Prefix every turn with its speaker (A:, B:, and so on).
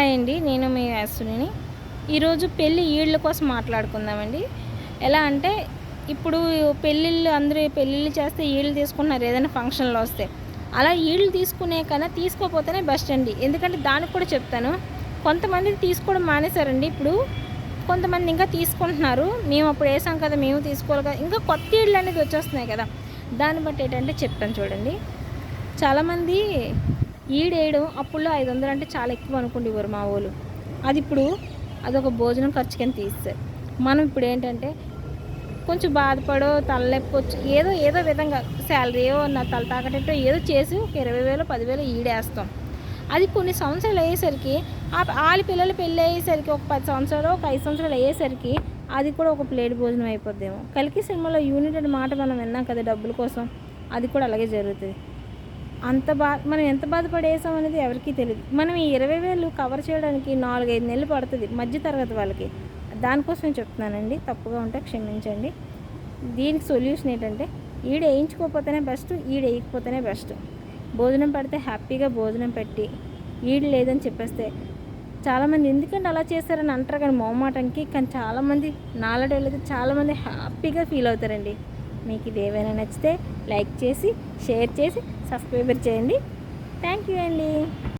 A: Hi అండి, నేను మీ యాస్తుని. ఈరోజు పెళ్ళి ఈళ్ళ కోసం మాట్లాడుకుందామండి. ఎలా అంటే ఇప్పుడు పెళ్ళిళ్ళు అందరూ పెళ్ళిళ్ళు చేస్తే ఈళ్ళు తీసుకుంటున్నారు ఏదైనా ఫంక్షన్లో వస్తే. అలా ఈళ్ళు తీసుకునే కన్నా తీసుకోపోతేనే బెస్ట్ అండి. ఎందుకంటే దానికి కూడా చెప్తాను. కొంతమంది తీసుకోవడం మానేశారండి. ఇప్పుడు కొంతమంది ఇంకా తీసుకుంటున్నారు. మేము అప్పుడు వేసాం కదా, మేము తీసుకోవాలి కదా, ఇంకా కొత్త ఈళ్ళు అనేది వచ్చేస్తున్నాయి కదా. దాన్ని బట్టి ఏంటంటే చెప్తాను చూడండి. చాలామంది ఈడేయడం అప్పుల్లో 500 అంటే చాలా ఎక్కువ అనుకుండేవారు మా వాళ్ళు. అది ఇప్పుడు అదొక భోజనం ఖర్చు కింద తీస్తారు. మనం ఇప్పుడు ఏంటంటే కొంచెం బాధపడో తలనొప్పి వచ్చి ఏదో ఏదో విధంగా శాలరీయో నా తల తాకటో ఏదో చేసి ఒక 20,000 10,000 ఈడేస్తాం. అది కొన్ని సంవత్సరాలు అయ్యేసరికి వాళ్ళ పిల్లలు పెళ్ళి అయ్యేసరికి ఒక 10 సంవత్సరాలు ఒక 5 సంవత్సరాలు అయ్యేసరికి అది కూడా ఒక ప్లేట్ భోజనం అయిపోద్దేమో. కలికి సినిమాలో యూనిట్ అనే మాట మనం విన్నాం కదా, డబ్బుల కోసం. అది కూడా అలాగే జరుగుతుంది. మనం ఎంత బాధపడేసాం అనేది ఎవరికీ తెలియదు. మనం ఈ 20,000 కవర్ చేయడానికి 4-5 నెలలు పడుతుంది మధ్య తరగతి వాళ్ళకి. దానికోసం చెప్తున్నానండి. తప్పుగా ఉంటే క్షమించండి. దీనికి సొల్యూషన్ ఏంటంటే ఈడ వేయించుకోకపోతేనే బెస్ట్, ఈడ వేయకపోతేనే బెస్ట్. భోజనం పెడితే హ్యాపీగా భోజనం పెట్టి ఈడు లేదని చెప్పేస్తే చాలామంది ఎందుకంటే అలా చేస్తారని అంటారు కానీ మొహమాటానికి. కానీ చాలామంది నాలెడ్జ్ అయితే చాలామంది హ్యాపీగా ఫీల్ అవుతారండి. మీకు ఇది ఏమైనా నచ్చితే లైక్ చేసి షేర్ చేసి సబ్స్క్రైబర్ చేయండి. థ్యాంక్ యూ అండి.